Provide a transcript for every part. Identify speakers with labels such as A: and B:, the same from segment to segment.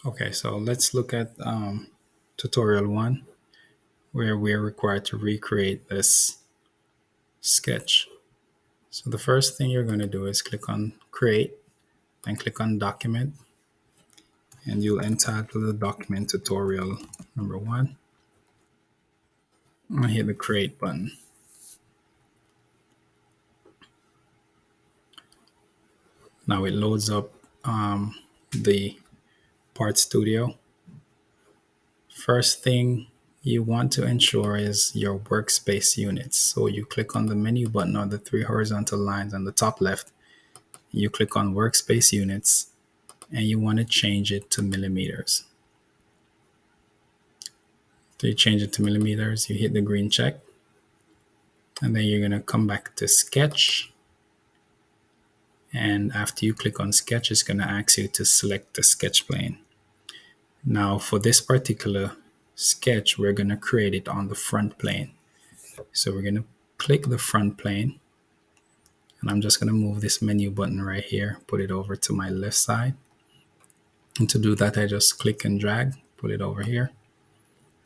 A: Okay, so let's look at tutorial one, where we're required to recreate this sketch. So the first thing you're going to do is click on create and click on document, and you'll entitle the document tutorial number one and hit the create button. Now it loads up the Part Studio. First thing you want to ensure is your workspace units. So you click on the menu button or the three horizontal lines on the top left. You click on workspace units and you want to change it to millimeters. So you change it to millimeters, you hit the green check, and then you're going to come back to sketch. And after you click on sketch, it's going to ask you to select the sketch plane. Now for this particular sketch, we're going to create it on the front plane. So we're going to click the front plane, and I'm just going to move this menu button right here, put it over to my left side. And to do that, I just click and drag, put it over here.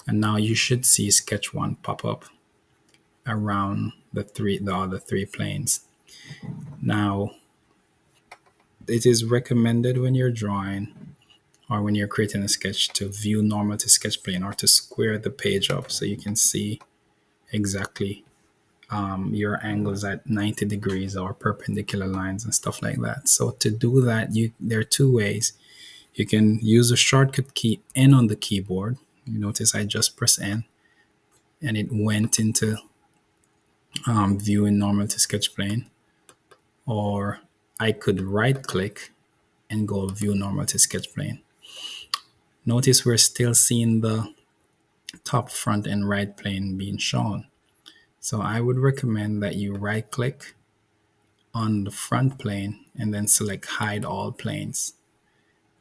A: And now you should see sketch one pop up around the other three planes. Now, it is recommended when you're drawing or when you're creating a sketch to view normal to sketch plane or to square the page up so you can see exactly your angles at 90 degrees or perpendicular lines and stuff like that. So to do that, there are two ways. You can use the shortcut key N on the keyboard. You notice I just press N and it went into viewing normal to sketch plane. Or I could right click and go view normal to sketch plane. Notice we're still seeing the top, front, and right plane being shown. So I would recommend that you right click on the front plane and then select hide all planes.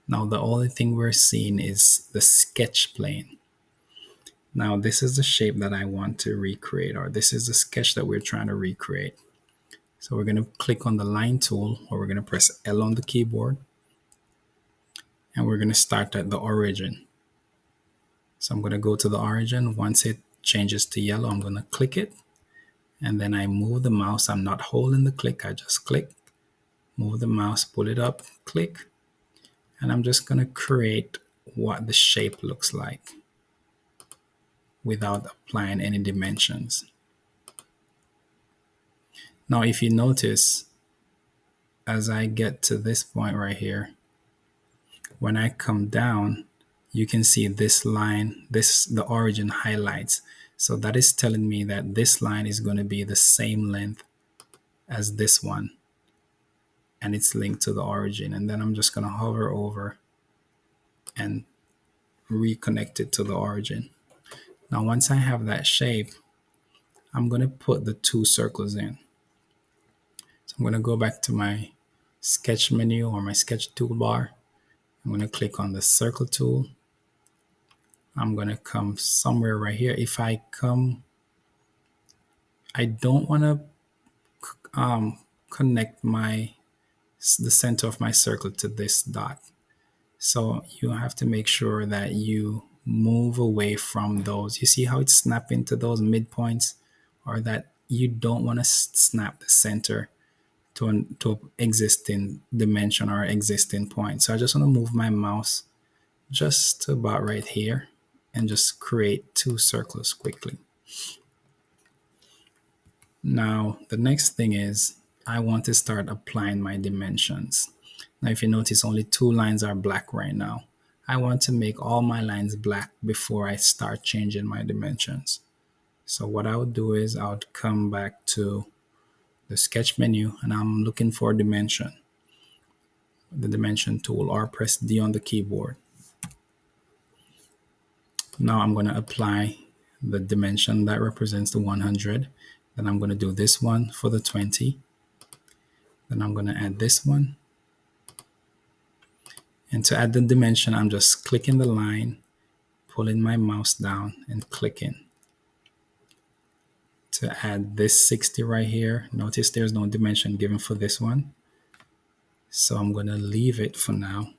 A: Now the only thing we're seeing is the sketch plane. Now this is the shape that I want to recreate, or this is the sketch that we're trying to recreate. So we're going to click on the line tool, or we're going to press L on the keyboard, and we're going to start at the origin. So I'm going to go to the origin. Once it changes to yellow, I'm going to click it, and then I move the mouse. I'm not holding the click, I just click, move the mouse, pull it up, click, and I'm just going to create what the shape looks like without applying any dimensions. Now, if you notice, as I get to this point right here, when I come down, you can see this line, the origin highlights. So that is telling me that this line is going to be the same length as this one, and it's linked to the origin. And then I'm just going to hover over and reconnect it to the origin. Now, once I have that shape, I'm going to put the two circles in. So I'm going to go back to my sketch menu or my sketch toolbar. I'm going to click on the circle tool. I'm going to come somewhere right here. If I come, I don't want to connect the center of my circle to this dot. So you have to make sure that you move away from those. You see how it's snapping to those midpoints, or that you don't want to snap the center to an existing dimension or existing point. So I just want to move my mouse just to about right here and just create two circles quickly. Now, the next thing is I want to start applying my dimensions. Now, if you notice, only two lines are black right now. I want to make all my lines black before I start changing my dimensions. So what I would do is I would come back to the sketch menu and I'm looking for dimension, the dimension tool, or press D on the keyboard. Now I'm going to apply the dimension that represents the 100. Then I'm going to do this one for the 20. Then I'm going to add this one. And to add the dimension, I'm just clicking the line, pulling my mouse down and clicking. To add this 60 right here, notice there's no dimension given for this one. So I'm going to leave it for now.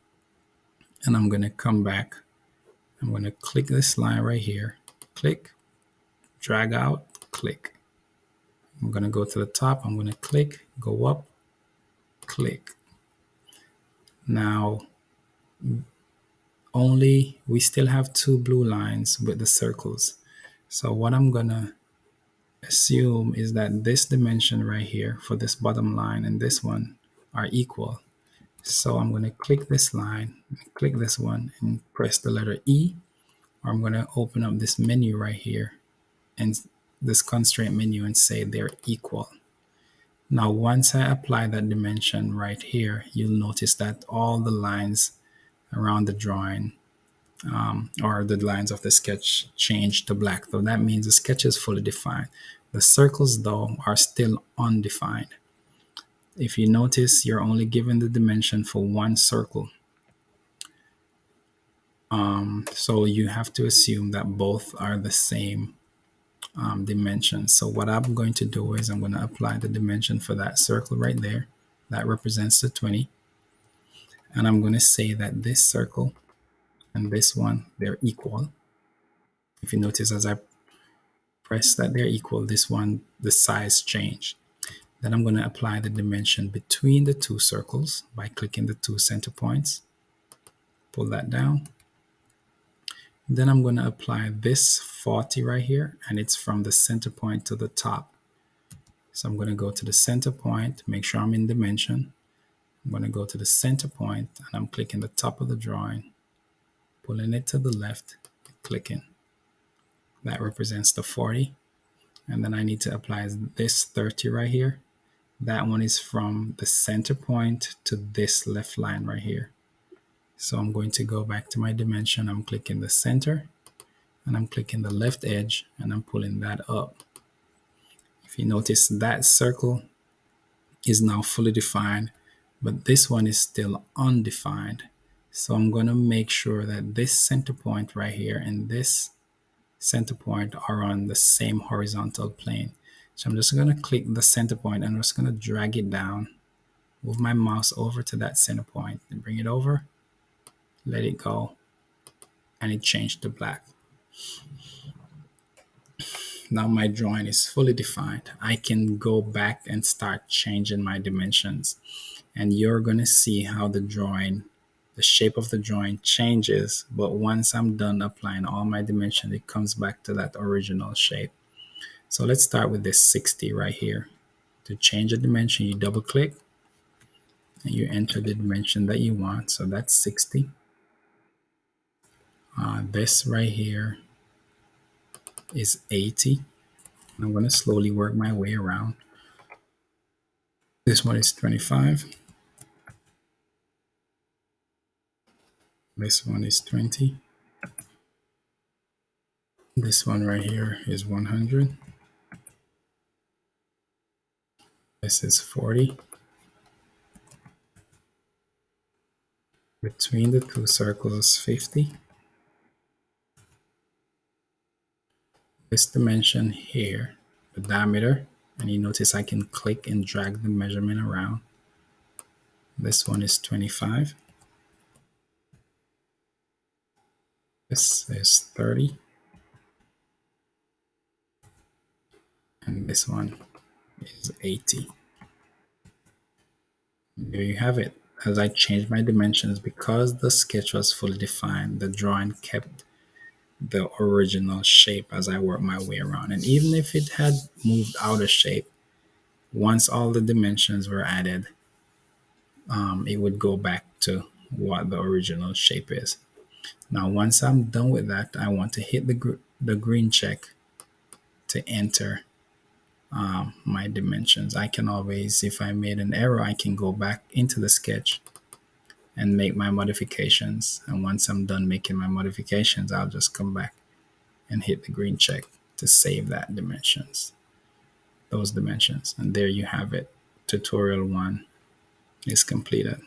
A: And I'm going to come back. I'm going to click this line right here, click, drag out, click. I'm going to go to the top. I'm going to click, go up, click. Now, only we still have two blue lines with the circles. So what I'm going to assume is that this dimension right here for this bottom line and this one are equal. So I'm going to click this line, click this one, and press the letter E, or I'm going to open up this menu right here and this constraint menu and say they're equal. Now, once I apply that dimension right here, you'll notice that all the lines around the drawing or the lines of the sketch change to black. So that means the sketch is fully defined. The circles, though, are still undefined. If you notice, you're only given the dimension for one circle. So you have to assume that both are the same dimension. So what I'm going to do is I'm going to apply the dimension for that circle right there. That represents the 20. And I'm going to say that this circle and this one, they're equal. If you notice, as I press that they're equal, this one, the size changed. Then I'm going to apply the dimension between the two circles by clicking the two center points. Pull that down. Then I'm going to apply this 40 right here, and it's from the center point to the top. So I'm going to go to the center point, make sure I'm in dimension. I'm going to go to the center point, and I'm clicking the top of the drawing, pulling it to the left, clicking. That represents the 40. And then I need to apply this 30 right here. That one is from the center point to this left line right here. So I'm going to go back to my dimension. I'm clicking the center, and I'm clicking the left edge, and I'm pulling that up. If you notice, that circle is now fully defined, but this one is still undefined. So I'm going to make sure that this center point right here and this center point are on the same horizontal plane. So I'm just going to click the center point, and I'm just going to drag it down, move my mouse over to that center point and bring it over, let it go, and it changed to black. Now my drawing is fully defined. I can go back and start changing my dimensions, and you're going to see how the shape of the drawing changes. But once I'm done applying all my dimensions, it comes back to that original shape. So let's start with this 60 right here. To change a dimension, you double click and you enter the dimension that you want. So that's 60. This right here is 80. I'm going to slowly work my way around. This one is 25. This one is 20. This one right here is 100. This is 40. Between the two circles, 50. This dimension here, the diameter, and you notice I can click and drag the measurement around. This one is 25. This is 30. And this one is 80. There you have it. As I changed my dimensions, because the sketch was fully defined, the drawing kept the original shape as I worked my way around. And even if it had moved out of shape, once all the dimensions were added, it would go back to what the original shape is. Now, once I'm done with that, I want to hit the green check to enter my dimensions. I can always, if I made an error, I can go back into the sketch and make my modifications. And once I'm done making my modifications, I'll just come back and hit the green check to save those dimensions. And there you have it. Tutorial 1 is completed.